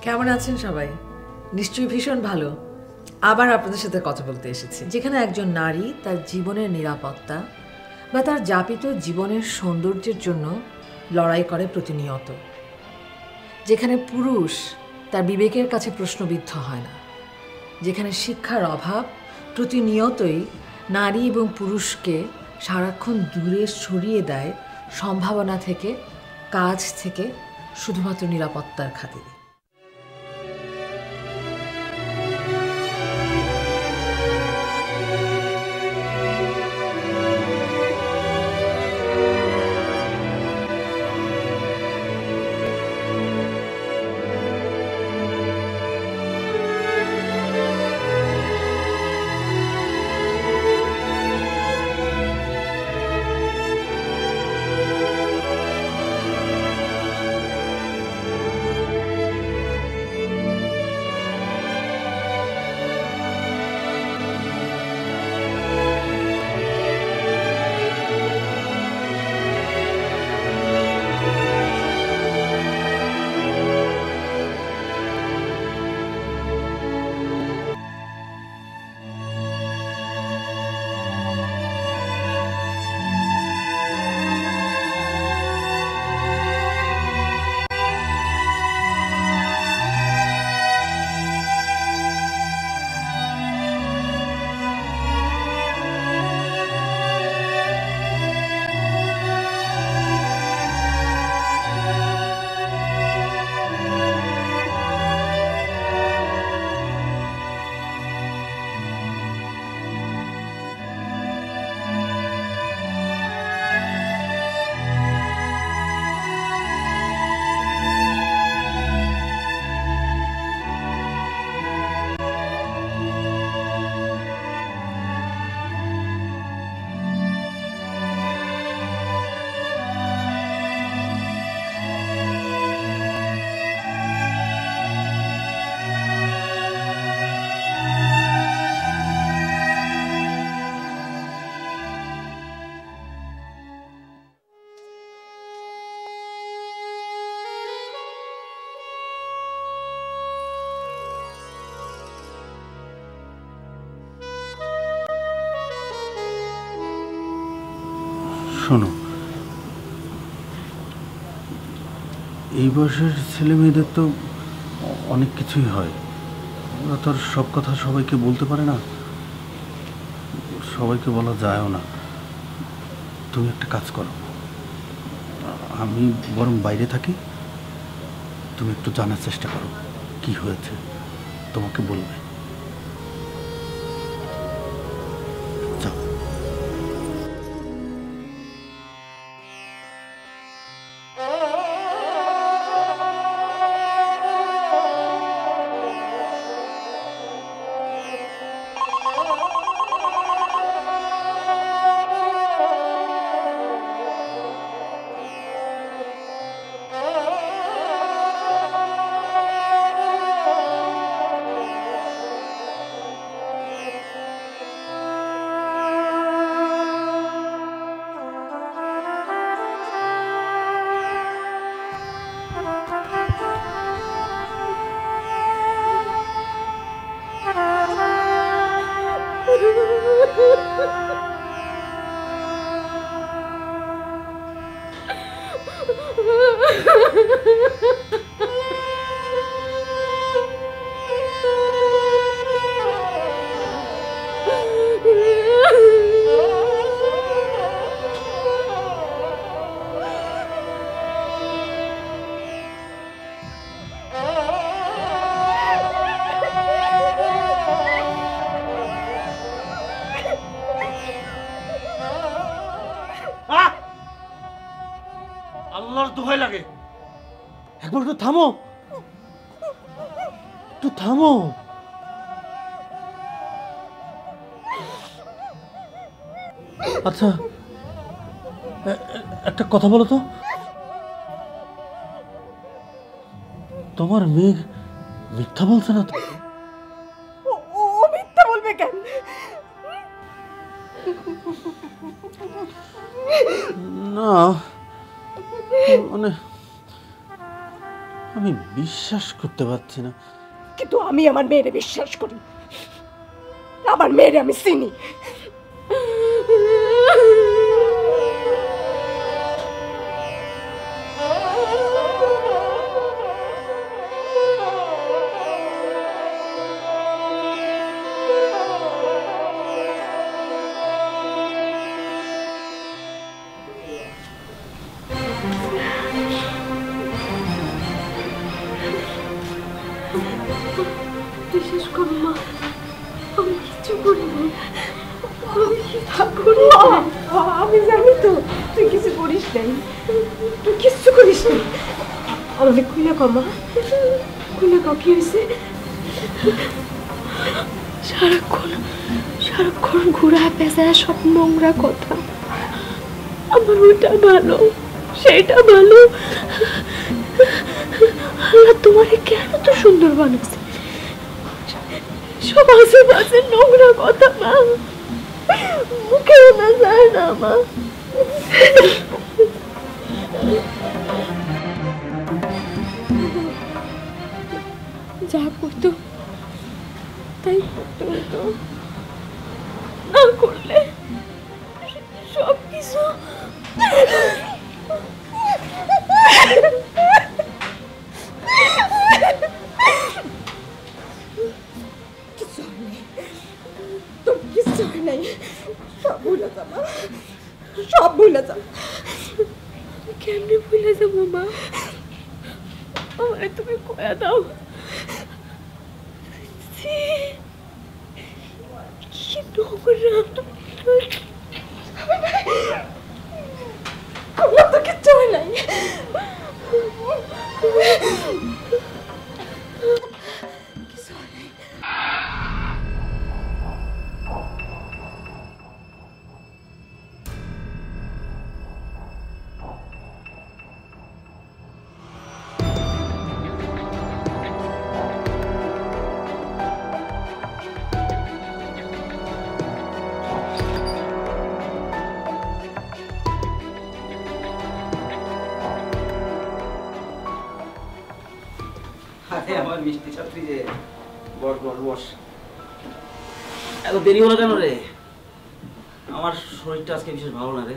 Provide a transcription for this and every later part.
কেমন আছেন সবাই? নিশ্চয়ই ভীষণ ভালো। আবার আপনাদের সাথে কথা বলতে এসেছি, যেখানে একজন নারী তার জীবনের নিরাপত্তা বা তার যাপিত জীবনের সৌন্দর্যের জন্য লড়াই করে প্রতিনিয়ত, যেখানে পুরুষ তার বিবেকের কাছে প্রশ্নবিদ্ধ হয় না, যেখানে শিক্ষার অভাব প্রতিনিয়তই নারী এবং পুরুষকে সারাক্ষণ দূরে সরিয়ে দেয় সম্ভাবনা থেকে, কাজ থেকে, শুধুমাত্র নিরাপত্তার খাতিরে। শোনো, এই বয়সের ছেলে মেয়েদের তো অনেক কিছুই হয়, ওরা তো আর সব কথা সবাইকে বলতে পারে না, সবাইকে বলা যায়ও না। তুমি একটা কাজ করো, আমি বরং বাইরে থাকি, তুমি একটু জানার চেষ্টা করো কি হয়েছে, তোমাকে বলবে। আল্লাহর দোহাই লাগে, একবার একটু থামো, একটু থামো। আচ্ছা, একটা কথা বলো তো, তোমার মেঘ মিথ্যা বলছে না তো? ও মিথ্যা বলবে কেন? না, মানে আমি বিশ্বাস করতে পারছি না। কিন্তু আমি আমার মেয়েরে বিশ্বাস করি, আমার মেয়েরে আমি চিনি। বিশেষ করো মা, আমি কিছু করিনি। আমি জানি তো তুই কিছু করিস নাই, তুই কিচ্ছু করিস নাই। আমাকে খুলে কমা, খুলে কি হয়েছে? সারাক্ষণ সারাক্ষণ ঘুরা পেঁচায় সব নোংরা কথা। আমার ওইটা ভালো, সেইটা ভালো। আল্লাহ তোমারে কেন তো সুন্দর বানাচ্ছে? সব আশেপাশে নোংরা কথা মা, মুখেও না যায় না মা। যা করতো তাই করতে হতো, না করলে সব কিছু তোর কিচ্ছু হয় নাই, সব ভুলে যাবা, সব ভুলে যা। কেমনে ভুলে যাবো মা? আমারে তুমি কয়া দাও। কি নোংরা! আমার তো কিচ্ছু হয় নাই। আমার মিষ্টি ছাত্রী যে বস বস বস। এত দেরি হলো কেন রে? আমার শরীরটা আজকে বিশেষ ভালো না রে,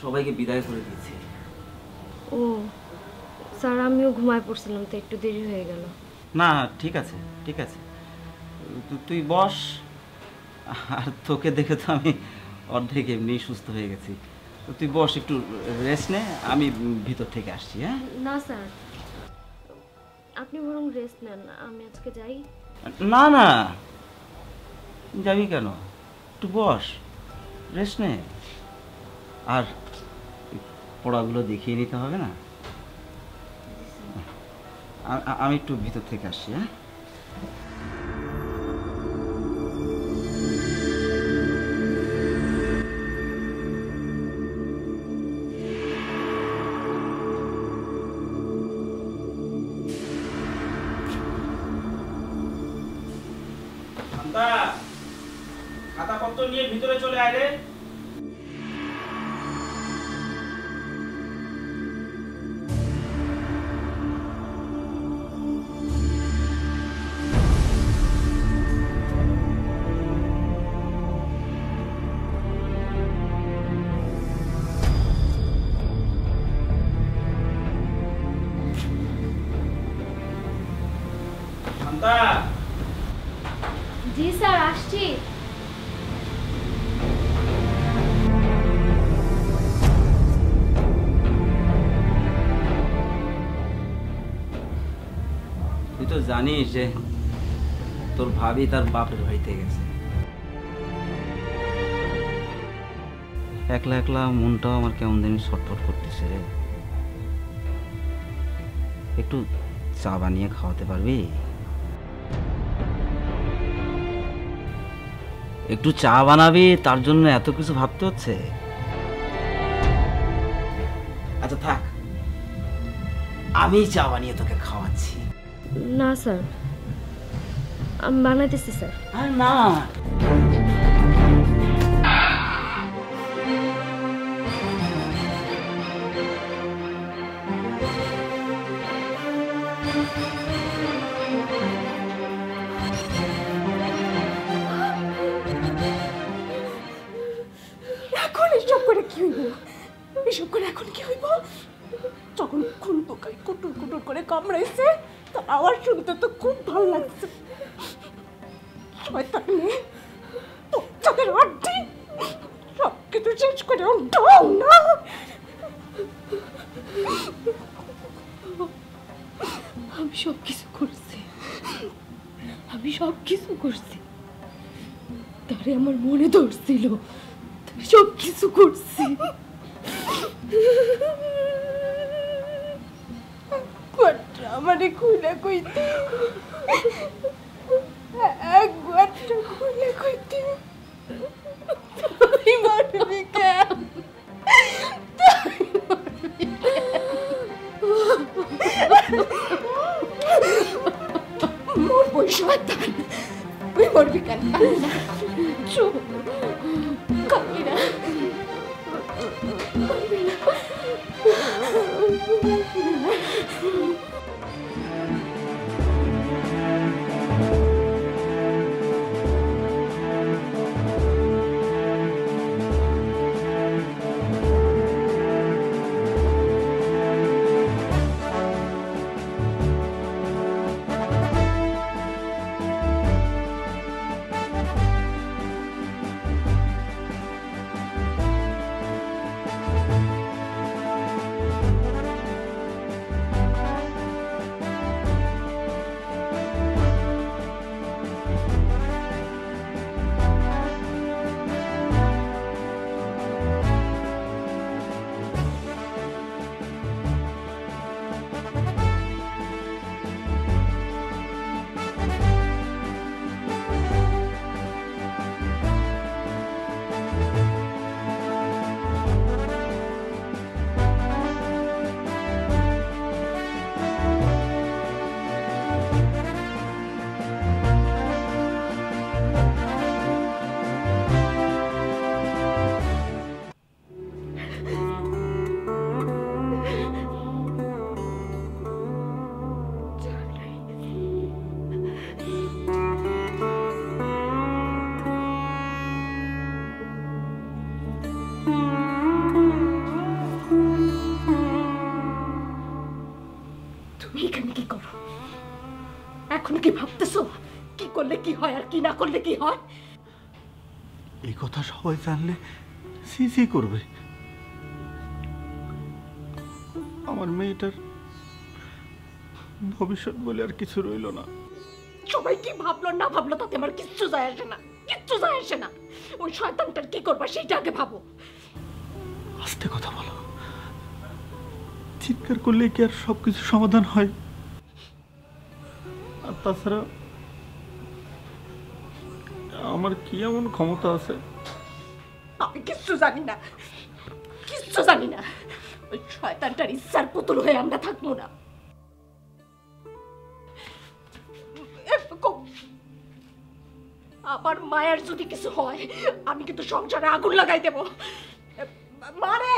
সবাইকে বিদায় করে দিয়েছি। ও স্যার, আমিও ঘুমায় পড়ছিলাম তো একটু দেরি হয়ে গেল। না ঠিক আছে ঠিক আছে, তুই বস। আর তোকে দেখে তো আমি অর্ধেক এমনি সুস্থ হয়ে গেছি। তুই বস, একটু রেস্ট নে, আমি ভিতর থেকে আসছি। হ্যাঁ না স্যার, আপনি বরং রেস্ট নেন, আমি আজকে যাই। না না, যাবি কেন? একটু বস, রেস্ট নে। আর পড়াগুলো দেখিয়ে নিতে হবে না? আমি একটু ভিতর থেকে আসছি। হ্যাঁ খাতাপত্র নিয়ে ভিতরে চলে আয় রে। জি স্যার, আসছি। তুই তো জানিস যে তোর ভাবি তার বাপের বাড়িতে গেছে। একলা একলা মনটাও আমার কেমন জানি ছটফট করতেছে রে। একটু চা বানিয়ে খাওয়াতে পারবি? একটু চা বানাবি, তার জন্য এত কিছু ভাবতে হচ্ছে। আচ্ছা থাক, আমি চা বানিয়ে তোকে খাওয়াচ্ছি। না স্যার, আমি বানাইতেছি স্যার। আর না, এখন কি হইব? যখন খুন পোকায় কুটুর কুটুর করে কামড়াইছে তার আওয়াজ শুনতে তো খুব ভালো লাগছে। শয়তান মেয়ে, তোদের আড্ডি সব কিছু শেষ করে উঠাও না। আমি সব কিছু করছি, আমি সব কিছু করছি, তারে আমার মনে ধরছিল, সব কিছু করছি। আমারে খুলে কইতে, একবারটা খুলে কইতে। তুই মারবি কেন? মরবো শয়তান, তুই মরবি কেন? চুপ, কাঁদবি না। এখন কি ভাবতেছো কি করলে কি হয় আর কি না করলে কি হয়? এই কথা সবাই জানলে সিসি করবে। আমার মেয়েটার ভবিষ্যৎ বলে আর কিছু রইল না। সবাই কি ভাবলো না ভাবলো তাতে আমার কিচ্ছু যায় আসে না, কিচ্ছু যায় আসে না। ওই শয়তানটার কি করবা সেইটা আগে ভাবো। আস্তে কথা বলো, চিৎকার করলে কি আর সবকিছু সমাধান হয়? আর তাছাড়া আমার কি এমন ক্ষমতা আছে? আমি কিচ্ছু জানি না, কিচ্ছু জানি না। ওই শয়তানটার ইচ্ছার পুতুল হয়ে আমরা থাকবো না। আমার মায়ের যদি কিছু হয় আমি কিন্তু সংসারে আগুন লাগাই দেব। মারে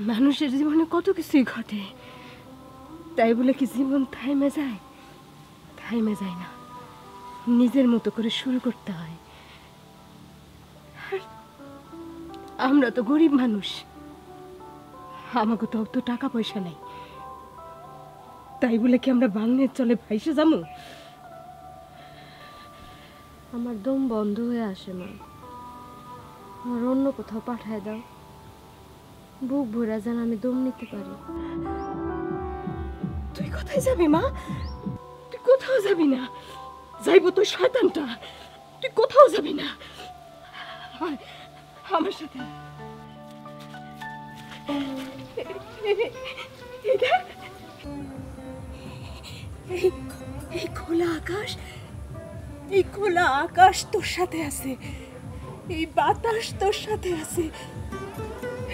মানুষের জীবনে কত কিছুই ঘটে, তাই বলে কি জীবন থাইমে যায়? থাইমে যায় না, নিজের মতো করে শুরু করতে হয়। আমরা তো গরিব মানুষ, আমাকে তো অত টাকা পয়সা নাই, তাই বলে কি আমরা বাংলার চলে ভাইসে যাবো? আমার দম বন্ধ হয়ে আসে মা, আর অন্য কোথাও পাঠায় দাও, বুক ভরা যেন আমি দম নিতে পারি। তুই কোথায় যাবি মা? তুই কোথাও যাবি না। যাইব তো শয়তানটা, তুই কোথাও যাবি না। আমার সাথে এই খোলা আকাশ তোর সাথে আছে, এই বাতাস তোর সাথে আছে।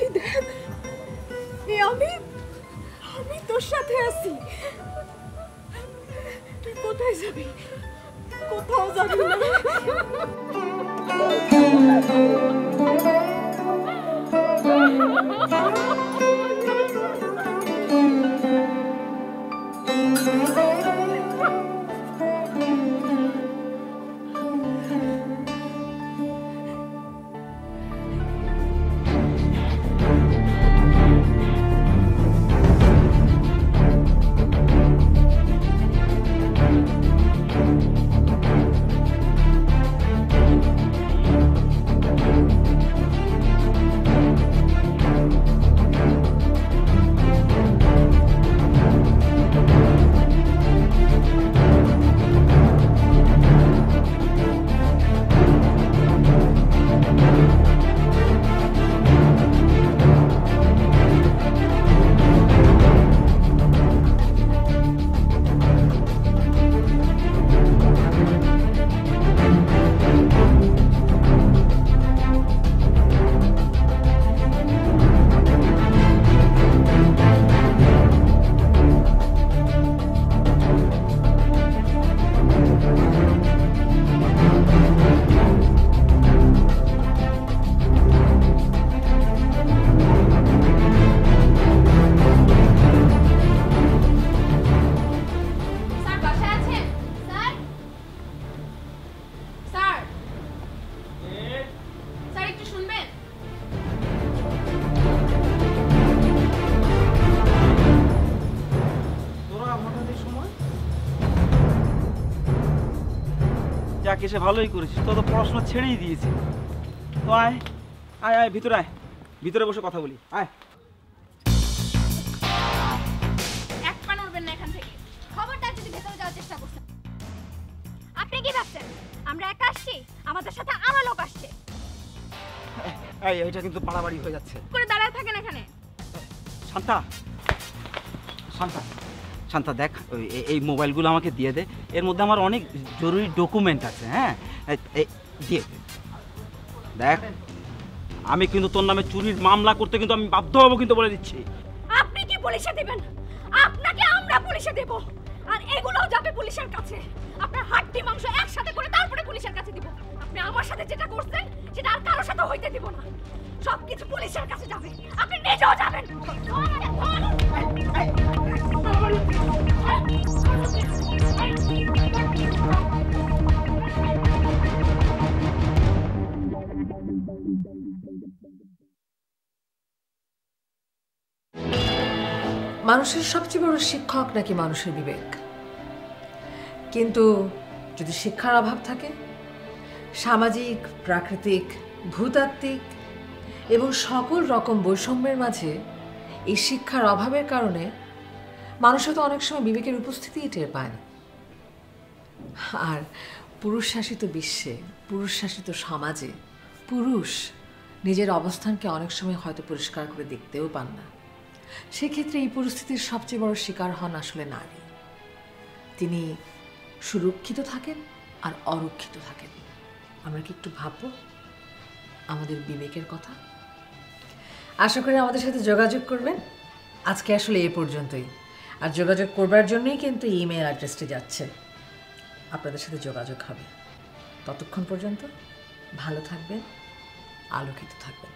এই দেখ, আমি তোর সাথে আছি। তুই কোথায় যাবি? কোথাও যাবি না। যাক এসে ভালোই করেছিস, তো পড়াশোনা ছেড়েই দিয়েছি। তো আয় আয় আয়, ভিতরে আয়, ভিতরে বসে কথা বলি, আয়। এক পা নড়বেন না এখান থেকে, খবরদার যদি ভেতরে যাওয়ার চেষ্টা করছেন। আপনি কি ভাবছেন আমরা একা আসছি? আমাদের সাথে আরো লোক আসছে। এই এটা কিন্তু বাড়াবাড়ি হয়ে যাচ্ছে। করে দাঁড়ায় থাকেন এখানে। শান্তা, শান্তা, শান্তা দেখ, এই মোবাইলগুলো আমাকে দিয়ে দে, এর মধ্যে আমার অনেক জরুরি ডকুমেন্ট আছে। হ্যাঁ দিয়ে দে। দেখ আমি কিন্তু তোর নামে চুরির মামলা করতে কিন্তু আমি বাধ্য হবো, কিন্তু বলে দিচ্ছি। আপনি কি পুলিশে দিবেন? আপনাকে আমরা পুলিশে দেব, আর এগুলোও যাবে পুলিশের কাছে। আপনার হাড্ডি মাংস একসাথে করে তারপরে পুলিশের কাছে দিব। আপনি আমার সাথে যেটা করছেন সেটা আর কারোর সাথে হইতে দিব না। সবকিছু পুলিশের কাছে যাবে, আপনি নিজেও যাবেন। মানুষের সবচেয়ে বড় শিক্ষক নাকি মানুষের বিবেক। কিন্তু যদি শিক্ষার অভাব থাকে, সামাজিক, প্রাকৃতিক, ভূতাত্ত্বিক এবং সকল রকম বৈষম্যের মাঝে এই শিক্ষার অভাবের কারণে মানুষও তো অনেক সময় বিবেকের উপস্থিতিই টের পায় না। আর পুরুষ শাসিত বিশ্বে, পুরুষ শাসিত সমাজে পুরুষ নিজের অবস্থানকে অনেক সময় হয়তো পরিষ্কার করে দেখতেও পান না। সেক্ষেত্রে এই পরিস্থিতির সবচেয়ে বড় শিকার হন আসলে নারী। তিনি সুরক্ষিত থাকেন আর অরক্ষিত থাকেন। আমরা কি একটু ভাববো আমাদের বিবেকের কথা? আশা করি আমাদের সাথে যোগাযোগ করবেন। আজকে আসলে এ পর্যন্তই, আর যোগাযোগ করবার জন্যই কিন্তু ইমেল অ্যাড্রেসটি যাচ্ছে। আপনাদের সাথে যোগাযোগ হবে। ততক্ষণ পর্যন্ত ভালো থাকবেন, আলোকিত থাকবেন।